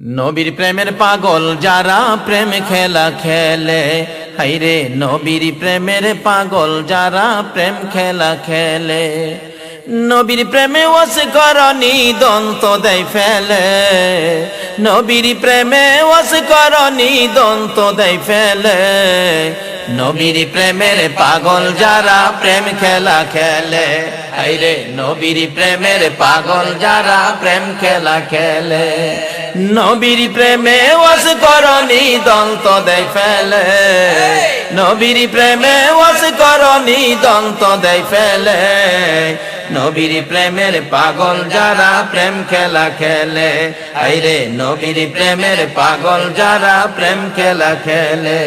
নবীর প্রেমের পাগল যারা প্রেম খেলা খেলে, হাইরে নবীর প্রেমের পাগল যারা প্রেম খেলা খেলে। নবীর প্রেমে ওয়াসকরণী দন্ত দেয় ফেলে, নবীর প্রেমে ওয়াসকরণী দন্ত দেয় ফেলে। নবীর প্রেমের পাগল যারা প্রেম খেলা খেলে, হাইরে নবীর প্রেমের পাগল যারা প্রেম খেলা খেলে। নবীর প্রেমে ওয়াসকরণী দন্ত দেয় ফেলে, নবীর প্রেমে ওয়াসকরণী দন্ত দেয় ফেলে। নবীর প্রেমের পাগল যারা প্রেম খেলা খেলে, হাইরে নবীর প্রেমের পাগল যারা প্রেম খেলা খেলে।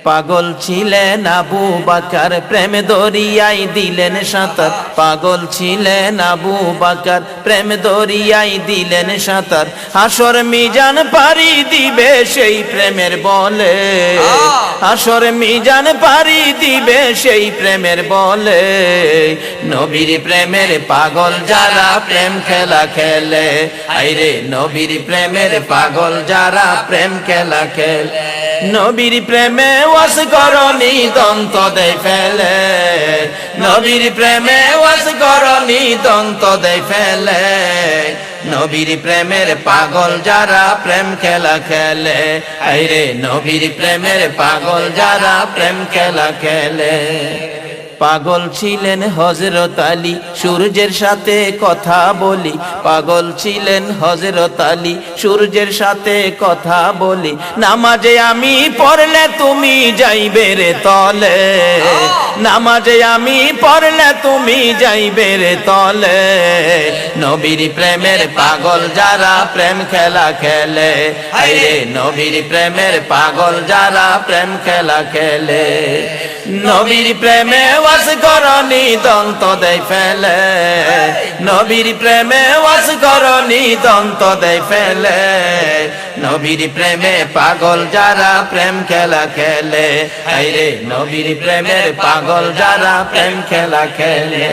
পাগল ছিলেন আবু বকর প্রেম দরিয়ায় দিলেন সাঁতার, পাগল ছিলেন আবু বকর প্রেম দরিয়ায় দিলেন সাঁতার। হাসর মিজান পারি দিবে সেই প্রেমের বলে, হাসর মিজান পারি দিবে সেই প্রেমের বলে। নবীর প্রেমের পাগল যারা প্রেম খেলা খেলে, হাইরে নবীর প্রেমের পাগল যারা প্রেম খেলা খেলে। নবীর প্রেমে ওয়াসকরণী দন্ত দেয় ফেলে, নবীর প্রেমে ওয়াসকরণী দন্ত দেয় ফেলে। নবীর প্রেমের পাগল যারা প্রেম খেলা খেলে, হাইরে নবীর প্রেমের পাগল যারা প্রেম খেলা খেলে। পাগল ছিলেন হযরত আলী সূর্যের সাথে কথা বলি, পাগল ছিলেন হযরত আলী সূর্যের সাথে কথা বলি। নামাজে আমি পড়লে তুমি যাইবে রে তলে, নামাজে আমি পড়লে তুমি যাইবে রে তলে। নবীর প্রেমের পাগল যারা প্রেম খেলা খেলে, হাইরে নবীর প্রেমের পাগল যারা প্রেম খেলা খেলে। নবীর প্রেমে ওয়াসকরণী দন্ত দেয় ফেলে, নবীর প্রেমে ওয়াসকরণী দন্ত দেয় ফেলে। নবীর প্রেমে পাগল যারা প্রেম খেলা খেলে, হাইরে নবীর প্রেমের পাগল যারা প্রেম খেলা খেলে।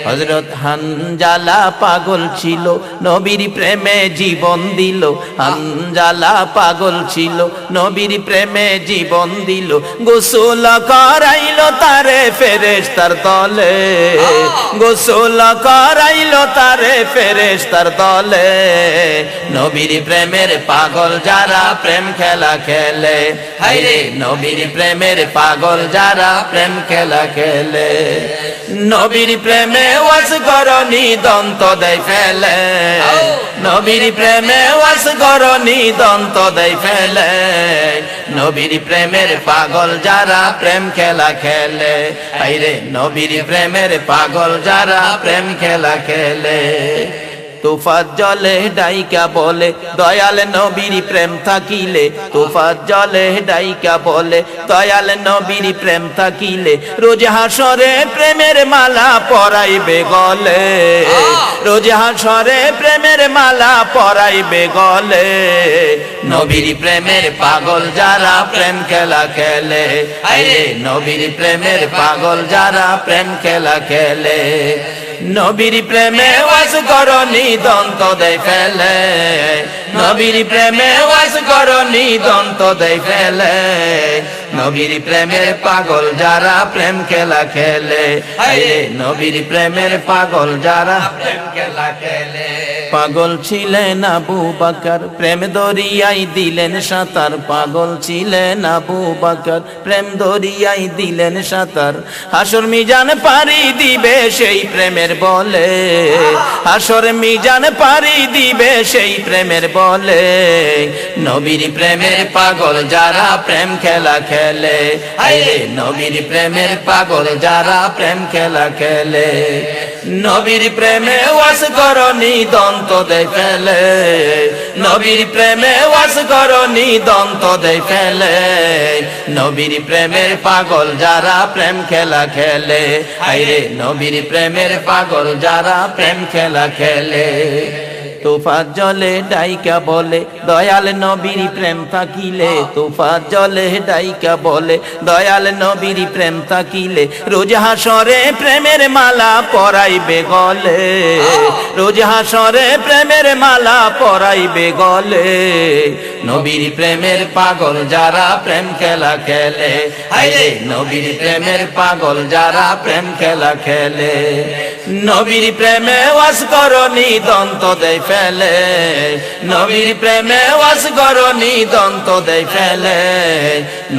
হযরত হানজালা পাগল ছিল নবীর প্রেমে জীবন দিল, হানজালা পাগল ছিল নবীর প্রেমে জীবন দিল। গোসল করাইল তারে ফেরেশতার দলে, গোসল করাইল তারে ফেরেশতার দলে। নবীর প্রেমের পাগল যারা প্রেম খেলা খেলে, হাইরে নবীর প্রেমের পাগল যারা প্রেম খেলা খেলে। নবীর প্রেমে ওয়াসকরণী দন্ত দেয় ফেলে, নবীর প্রেমে ওয়াসকরণী দন্ত দেয় ফেলে। নবীর প্রেমের পাগল যারা প্রেম খেলা খেলে, হাইরে নবীর প্রেমের পাগল যারা প্রেম খেলা খেলে। তুফাত জলে ডাইকা বলে দয়াল নবীর প্রেম থাকিলে, তুফাত জলে ডাইকা বলে দয়াল নবীর প্রেম থাকিলে। রোজ হাসরে প্রেমের মালা পরাইবে গলে, রোজ হাসরে প্রেমের মালা পরাইবে গলে। নবীর প্রেমের পাগল যারা প্রেম খেলা খেলে, হাইরে নবীর প্রেমের পাগল যারা প্রেম খেলা খেলে। নবীর প্রেমে ওয়াসকরণী দন্ত দেয় ফেলে, নবীর প্রেমে ওয়াসকরণী দন্ত দেয় ফেলে। নবীর প্রেমের পাগল যারা প্রেম খেলা খেলে, হাইরে নবীর প্রেমের পাগল যারা প্রেম খেলা খেলে। পাগল ছিলেন আবু বকর প্রেম দরিয়ায় দিলেন সাঁতার, পাগল ছিলেন আবু বকর প্রেম দরিয়ায় দিলেন সাঁতার। হাসর মিজান পারি দিবে সেই প্রেমের বলে, হাসর মিজান পারি দিবে সেই প্রেমের বলে। নবীর প্রেমের পাগল যারা প্রেম খেলা খেলে, হাইরে নবীর প্রেমের পাগল যারা প্রেম খেলা খেলে। নবীর প্রেমে ওয়াসকরণী দন্ত দেয় ফেলে, নবীর প্রেমে ওয়াসকরণী দন্ত দেয় ফেলে। নবীর প্রেমের পাগল যারা প্রেম খেলা খেলে, হাইরে নবীর প্রেমের পাগল যারা প্রেম খেলা খেলে। তুফাত জলে ডাইকা বলে দয়াল নবীর প্রেম থাকিলে, তুফাত জলে ডাইকা বলে দয়াল নবীর প্রেম থাকিলে, রোজ হাসরে প্রেমের মালা পরাইবে গলে, রোজ হাসরে প্রেমের মালা পরাইবে গলে। নবীর প্রেমের পাগল যারা প্রেম খেলা খেলে, হায়রে নবীর প্রেমের পাগল যারা প্রেম খেলা খেলে। নবীর প্রেমে ওয়াস করনি দন্ত দেয় ফেলে, নবীর প্রেমে ওয়াস করনি দন্ত দেয় ফেলে।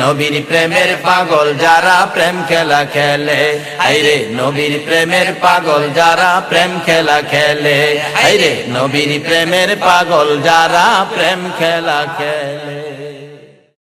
নবীর প্রেমের পাগল যারা প্রেম খেলা খেলে, হায়রে নবীর প্রেমের পাগল যারা প্রেম খেলা খেলে, হায়রে নবীর প্রেমের পাগল যারা প্রেম খেলা খেলে।